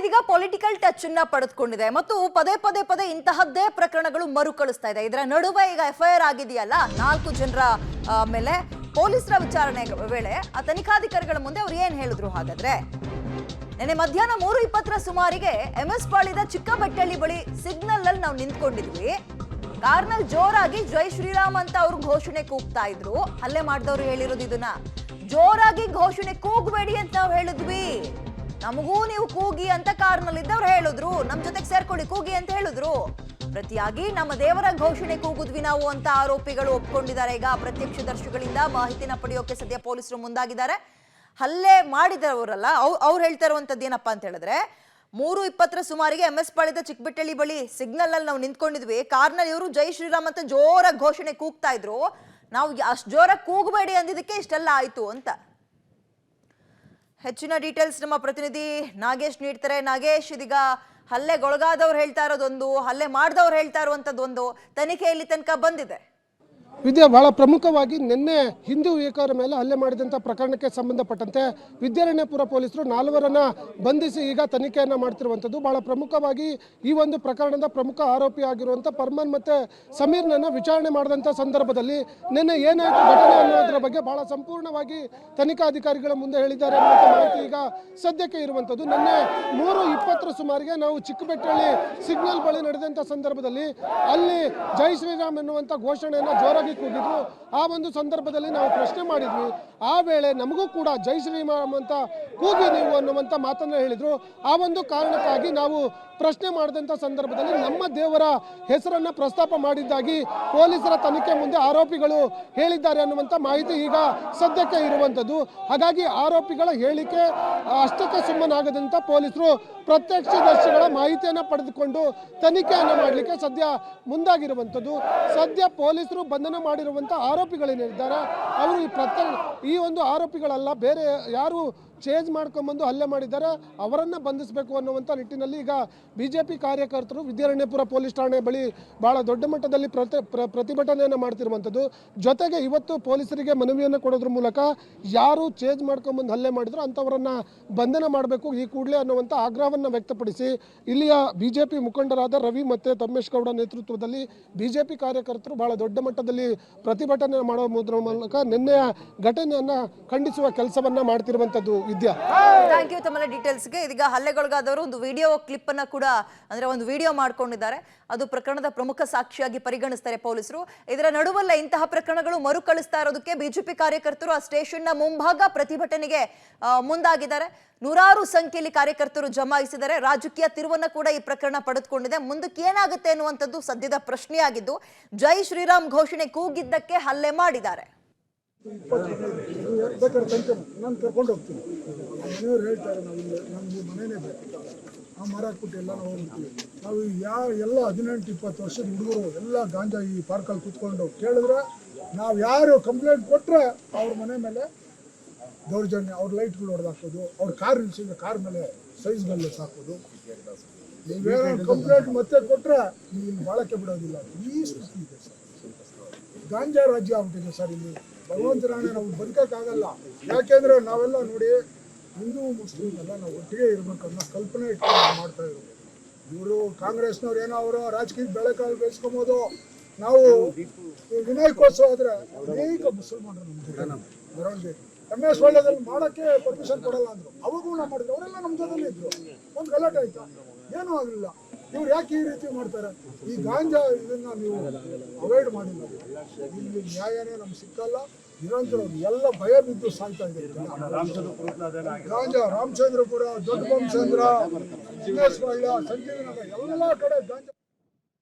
ಇದೀಗ political touch ಅನ್ನ ಪಡೆದುಕೊಂಡಿದೆ ಮತ್ತು ಪದೇ ಪದೇ ಪದೇ ಇಂತಹದ್ದೇ ಪ್ರಕರಣಗಳು ಮರುಕಳಿಸ್ತಾ ಇದೆ. ಇದರ ನಡುವೆ ಈಗ ಎಫ್ಐಆರ್ ಆಗಿದೆಯಲ್ಲ 4 ಜನರ ಮೇಲೆ ಪೊಲೀಸರ ವಿಚಾರಣೆ ವೇಳೆ ಆ ತನಿಖಾಧಿಕಾರಿಗಳ ಮುಂದೆ ಅವರು ಏನ್ ಹೇಳಿದ್ರು ಹಾಗಾದ್ರೆ? ನೆನ್ನೆ ಮಧ್ಯಾಹ್ನ 3:20ರ ಸುಮಾರಿಗೆ MS ಪಾಳ್ಯದ ಚಿಕ್ಕಬೆಟ್ಟಳ್ಳಿ ಬಳಿ ಸಿಗ್ನಲ್ ಅಲ್ಲಿ ನಾವು ನಿಂತ್ಕೊಂಡಿದ್ವಿ. ಕಾರ್ನಲ್ಲಿ ಜೋರಾಗಿ ಜೈ ಶ್ರೀರಾಮ್ ಅಂತ ಅವರು ಘೋಷಣೆ ಕೂಗ್ತಾ ಇದ್ರು. ಹಲ್ಲೆ ಮಾಡಿದವರು ಹೇಳಿರೋದು ಇದನ್ನ. ಜೋರಾಗಿ ಘೋಷಣೆ ಕೂಗಬೇಡಿ ಅಂತ ನಾವು ಹೇಳಿದ್ವಿ, ನಮಗೂ ನೀವು ಕೂಗಿ ಅಂತ ಕಾರ್ನಲ್ಲಿದ್ದವ್ರು ಹೇಳಿದ್ರು, ನಮ್ ಜೊತೆಗೆ ಸೇರ್ಕೊಳ್ಳಿ ಕೂಗಿ ಅಂತ ಹೇಳಿದ್ರು. ಪ್ರತಿಯಾಗಿ ನಮ್ಮ ದೇವರ ಘೋಷಣೆ ಕೂಗುದ್ವಿ ನಾವು ಅಂತ ಆರೋಪಿಗಳು ಒಪ್ಕೊಂಡಿದ್ದಾರೆ. ಈಗ ಪ್ರತ್ಯಕ್ಷದರ್ಶಿಗಳಿಂದ ಮಾಹಿತಿನ ಪಡೆಯೋಕೆ ಸದ್ಯ ಪೊಲೀಸರು ಮುಂದಾಗಿದ್ದಾರೆ. ಹಲ್ಲೆ ಮಾಡಿದವರಲ್ಲ ಅವ್ರು ಹೇಳ್ತಾ ಇರುವಂತದ್ದು ಏನಪ್ಪಾ ಅಂತ ಹೇಳಿದ್ರೆ, 3:20ರ ಸುಮಾರಿಗೆ MS ಪಾಳ್ಯದ ಚಿಕ್ಕಬೆಟ್ಟಳ್ಳಿ ಬಳಿ ಸಿಗ್ನಲ್ ಅಲ್ಲಿ ನಾವು ನಿಂತ್ಕೊಂಡಿದ್ವಿ. ಕಾರ್ನಲ್ಲಿ ಇವರು ಜೈ ಶ್ರೀರಾಮ್ ಅಂತ ಜೋರಾಗಿ ಘೋಷಣೆ ಕೂಗ್ತಾ ಇದ್ರು. ನಾವು ಅಷ್ಟು ಜೋರಾಗಿ ಕೂಗಬೇಡಿ ಅಂದಿದ್ದಕ್ಕೆ ಇಷ್ಟೆಲ್ಲ ಆಯ್ತು ಅಂತ. ಹೆಚ್ಚಿನ ಡೀಟೇಲ್ಸ್ ನಮ್ಮ ಪ್ರತಿನಿಧಿ ನಾಗೇಶ್ ನೀಡ್ತಾರೆ. ನಾಗೇಶ್, ಇದೀಗ ಹಲ್ಲೆಗೊಳಗಾದವ್ರು ಹೇಳ್ತಾ ಇರೋದೊಂದು, ಹಲ್ಲೆ ಮಾಡಿದವ್ರು ಹೇಳ್ತಾ ಇರುವಂತದ್ದೊಂದು, ತನಿಖೆ ಇಲ್ಲಿ ತನಕ ಬಂದಿದೆ. ವಿದ್ಯಾ, ಬಹಳ ಪ್ರಮುಖವಾಗಿ ನಿನ್ನೆ ಹಿಂದೂ ಯುವಕರ ಮೇಲೆ ಹಲ್ಲೆ ಮಾಡಿದಂಥ ಪ್ರಕರಣಕ್ಕೆ ಸಂಬಂಧಪಟ್ಟಂತೆ ವಿದ್ಯಾರಣ್ಯಪುರ ಪೊಲೀಸರು 4ರನ್ನ ಬಂಧಿಸಿ ಈಗ ತನಿಖೆಯನ್ನು ಮಾಡ್ತಿರುವಂಥದ್ದು. ಬಹಳ ಪ್ರಮುಖವಾಗಿ ಈ ಒಂದು ಪ್ರಕರಣದ ಪ್ರಮುಖ ಆರೋಪಿ ಆಗಿರುವಂಥ ಪರ್ಮನ್ ಮತ್ತು ಸಮೀರ್ನನ್ನು ವಿಚಾರಣೆ ಮಾಡಿದಂಥ ಸಂದರ್ಭದಲ್ಲಿ ನಿನ್ನೆ ಏನಾಯಿತು ಘಟನೆ ಅನ್ನೋದರ ಬಗ್ಗೆ ಬಹಳ ಸಂಪೂರ್ಣವಾಗಿ ತನಿಖಾಧಿಕಾರಿಗಳ ಮುಂದೆ ಹೇಳಿದ್ದಾರೆ ಅನ್ನುವಂಥ ಮಾಹಿತಿ ಈಗ ಸದ್ಯಕ್ಕೆ ಇರುವಂಥದ್ದು. ನಿನ್ನೆ 3:20ರ ಸುಮಾರಿಗೆ ನಾವು ಚಿಕ್ಕಬೆಟ್ಟಳ್ಳಿ ಸಿಗ್ನಲ್ ಬಳಿ ನಡೆದಂಥ ಸಂದರ್ಭದಲ್ಲಿ ಅಲ್ಲಿ ಜೈ ಶ್ರೀರಾಮ್ ಎನ್ನುವಂಥ ಘೋಷಣೆಯನ್ನು ಜೋರಾಗಿ ಕೂಗಿದ್ರು. ಆ ಒಂದು ಸಂದರ್ಭದಲ್ಲಿ ನಾವು ಪ್ರಶ್ನೆ ಮಾಡಿದ್ವಿ. ಆ ವೇಳೆ ನಮಗೂ ಕೂಡ ಜೈ ಶ್ರೀರಾಮ್ ಅಂತ ಕೂಗಿ ನೀವು ಅನ್ನುವಂಥ ಮಾತನ್ನ ಹೇಳಿದ್ರು. ಆ ಒಂದು ಕಾರಣಕ್ಕಾಗಿ ನಾವು ಪ್ರಶ್ನೆ ಮಾಡಿದಂಥ ಸಂದರ್ಭದಲ್ಲಿ ನಮ್ಮ ದೇವರ ಹೆಸರನ್ನ ಪ್ರಸ್ತಾಪ ಮಾಡಿದ್ದಾಗಿ ಪೊಲೀಸರ ತನಿಖೆ ಮುಂದೆ ಆರೋಪಿಗಳು ಹೇಳಿದ್ದಾರೆ ಅನ್ನುವಂಥ ಮಾಹಿತಿ ಈಗ ಸದ್ಯಕ್ಕೆ ಇರುವಂಥದ್ದು. ಹಾಗಾಗಿ ಆರೋಪಿಗಳ ಹೇಳಿಕೆ ಅಷ್ಟಕ್ಕೆ ಸುಮ್ಮನಾಗದಂಥ ಪೊಲೀಸರು ಪ್ರತ್ಯಕ್ಷದರ್ಶಿಗಳ ಮಾಹಿತಿಯನ್ನು ಪಡೆದುಕೊಂಡು ತನಿಖೆಯನ್ನು ಮಾಡಲಿಕ್ಕೆ ಸದ್ಯ ಮುಂದಾಗಿರುವಂಥದ್ದು. ಸದ್ಯ ಪೊಲೀಸರು ಬಂಧನ ಮಾಡಿರುವಂಥ ಆರೋಪಿಗಳೇನಿದ್ದಾರೆ ಅವರು ಈ ಒಂದು ಆರೋಪಿಗಳಲ್ಲ, ಬೇರೆ ಯಾರು ಚೇಂಜ್ ಮಾಡ್ಕೊಂಡ್ಬಂದು ಹಲ್ಲೆ ಮಾಡಿದ್ದಾರೆ ಅವರನ್ನು ಬಂಧಿಸಬೇಕು ಅನ್ನುವಂಥ ನಿಟ್ಟಿನಲ್ಲಿ ಈಗ BJP ಕಾರ್ಯಕರ್ತರು ವಿದ್ಯಾರಣ್ಯಪುರ ಪೊಲೀಸ್ ಠಾಣೆ ಬಳಿ ಭಾಳ ದೊಡ್ಡ ಮಟ್ಟದಲ್ಲಿ ಪ್ರತಿಭಟನೆಯನ್ನು ಮಾಡ್ತಿರುವಂಥದ್ದು. ಜೊತೆಗೆ ಇವತ್ತು ಪೊಲೀಸರಿಗೆ ಮನವಿಯನ್ನು ಕೊಡೋದ್ರ ಮೂಲಕ ಯಾರು ಚೇಂಜ್ ಮಾಡ್ಕೊಂಡ್ಬಂದು ಹಲ್ಲೆ ಮಾಡಿದ್ರು ಅಂಥವರನ್ನು ಬಂಧನ ಮಾಡಬೇಕು ಈ ಕೂಡಲೇ ಅನ್ನುವಂಥ ಆಗ್ರಹವನ್ನು ವ್ಯಕ್ತಪಡಿಸಿ ಇಲ್ಲಿಯ BJP ಮುಖಂಡರಾದ ರವಿ ಮತ್ತು ತಮ್ಮೇಶ್ ಗೌಡ ನೇತೃತ್ವದಲ್ಲಿ BJP ಕಾರ್ಯಕರ್ತರು ಭಾಳ ದೊಡ್ಡ ಮಟ್ಟದಲ್ಲಿ ಪ್ರತಿಭಟನೆ ಮಾಡೋದ್ರ ಮೂಲಕ ನಿನ್ನೆಯ ಘಟನೆಯನ್ನು ಖಂಡಿಸುವ ಕೆಲಸವನ್ನು ಮಾಡ್ತಿರುವಂಥದ್ದು. ವಿದ್ಯಾ, ಥ್ಯಾಂಕ್ ಯು ತಮ್ಮ ಡೀಟೇಲ್ಸ್ಗೆ. ಇದೀಗ ಹಲ್ಲೆಗೊಳಗಾದವರು ಒಂದು ವಿಡಿಯೋ ಕ್ಲಿಪ್ ಅನ್ನ ಕೂಡ ಒಂದು ವಿಡಿಯೋ ಮಾಡ್ಕೊಂಡಿದ್ದಾರೆ. ಅದು ಪ್ರಕರಣದ ಪ್ರಮುಖ ಸಾಕ್ಷಿಯಾಗಿ ಪರಿಗಣಿಸ್ತಾರೆ ಪೊಲೀಸರು. ಇದರ ನಡುವಲ್ಲೇ ಇಂತಹ ಪ್ರಕರಣಗಳು ಮರುಕಳಿಸ್ತಾ ಇರೋದಕ್ಕೆ BJP ಕಾರ್ಯಕರ್ತರು ಆ ಸ್ಟೇಷನ್ನ ಮುಂಭಾಗ ಪ್ರತಿಭಟನೆಗೆ ಮುಂದಾಗಿದ್ದಾರೆ. ನೂರಾರು ಸಂಖ್ಯೆಯಲ್ಲಿ ಕಾರ್ಯಕರ್ತರು ಜಮಾಯಿಸಿದ್ದಾರೆ. ರಾಜಕೀಯ ತಿರುವನ್ನ ಕೂಡ ಈ ಪ್ರಕರಣ ಪಡೆದುಕೊಂಡಿದೆ. ಮುಂದಕ್ಕೆ ಏನಾಗುತ್ತೆ ಅನ್ನುವಂಥದ್ದು ಸದ್ಯದ ಪ್ರಶ್ನೆಯಾಗಿದ್ದು, ಜೈ ಶ್ರೀರಾಮ್ ಘೋಷಣೆ ಕೂಗಿದ್ದಕ್ಕೆ ಹಲ್ಲೆ ಮಾಡಿದ್ದಾರೆ. ನಾನು ಕರ್ಕೊಂಡು ಹೋಗ್ತೀನಿ. ಮನೆಯವ್ರು ಹೇಳ್ತಾರೆ ನಮ್ಗೆ ಮನೆಯೇ ಬೇಕು, ಆ ಮರ ಹಾಕ್ಬಿಟ್ಟು ಎಲ್ಲ ನಾವು ಹೋಗ್ತೀವಿ. ನಾವು ಎಲ್ಲ 18-20 ವರ್ಷದ ಹುಡುಗರು ಎಲ್ಲ ಗಾಂಜಾ ಈ ಪಾರ್ಕಲ್ಲಿ ಕೂತ್ಕೊಂಡು ಕೇಳಿದ್ರೆ ನಾವು ಯಾರು ಕಂಪ್ಲೇಂಟ್ ಕೊಟ್ಟರೆ ಅವ್ರ ಮನೆ ಮೇಲೆ ದೌರ್ಜನ್ಯ, ಅವ್ರ ಲೈಟ್ಗಳು ಹೊಡೆದಾಕೋದು, ಅವ್ರ ಕಾರ್ ನಿಲ್ಸಿದ್ರೆ ಕಾರ್ ಮೇಲೆ ಸೈಜ್ ಮೇಲೆ ಸಾಕೋದು. ನೀವೇನೋ ಕಂಪ್ಲೇಂಟ್ ಮತ್ತೆ ಕೊಟ್ಟರೆ ನೀವು ಇಲ್ಲಿ ಬಾಳಕ್ಕೆ ಬಿಡೋದಿಲ್ಲ. ಈ ಸ್ಥಿತಿ ಇದೆ ಸರ್. ಗಾಂಜಾ ರಾಜ್ಯ ಆಗ್ಬಿಟ್ಟಿದೆ ಸರ್ ಇಲ್ಲಿ. ಭಗವಂತರಾಣೆ ನಾವು ಬದುಕೋಕ್ಕಾಗಲ್ಲ. ಯಾಕೆಂದರೆ ನಾವೆಲ್ಲ ನೋಡಿ ಹಿಂದೂ ಮುಸ್ಲಿಮ್ ಎಲ್ಲ ನಾವು ಒಟ್ಟಿಗೆ ಇರ್ಬೇಕು ಅನ್ನೋ ಕಲ್ಪನೆ ಇಟ್ಕೊಂಡು ಮಾಡ್ತಾ ಇರೋದು. ಇವರು ಕಾಂಗ್ರೆಸ್ನವ್ರು ಏನೋ ಅವರು ರಾಜಕೀಯ ಬೆಳೆಕಾಳು ಬೆಳೆಸ್ಕೊಬೋದು. ನಾವು ವಿನಾಯಕೋತ್ಸವ ಆದರೆ ಅನೇಕ ಮುಸಲ್ಮಾನರು ನಮ್ಮ ಜೊತೆ MS ಪಾಳ್ಯದಲ್ಲಿ ಮಾಡೋಕ್ಕೆ ಪರ್ಮಿಷನ್ ಕೊಡಲ್ಲ ಅಂದರು. ಅವಾಗೂ ನಾವು ಮಾಡಿದ್ರು, ಅವರೆಲ್ಲ ನಮ್ಮ ಜೊತೆಲೇ ಇದ್ರು. ಒಂದು ಗಲಾಟೆ ಆಯ್ತಾ, ಏನೂ ಆಗಲಿಲ್ಲ. ಇವ್ರು ಯಾಕೆ ಈ ರೀತಿ ಮಾಡ್ತಾರೆ? ಈ ಗಾಂಜಾ ಇದನ್ನು ನೀವು ಅವಾಯ್ಡ್ ಮಾಡಿಲ್ಲ, ಇಲ್ಲಿ ನ್ಯಾಯನೇ ನಮ್ಗೆ ಸಿಕ್ಕಲ್ಲ. ನಿರಂತರ ಎಲ್ಲ ಭಯ ಬಿದ್ದು ಸಾಯ್ತಾ ಇದೆ. ಗಾಂಜಾ ರಾಮಚಂದ್ರಪುರ, ದೊಡ್ಡ ಬೊಮ್ಮಸಂದ್ರ, MS ಪಾಳ್ಯ, ಸಂಜೀವಿನಗರ ಎಲ್ಲ ಕಡೆ ಗಾಂಜಾ.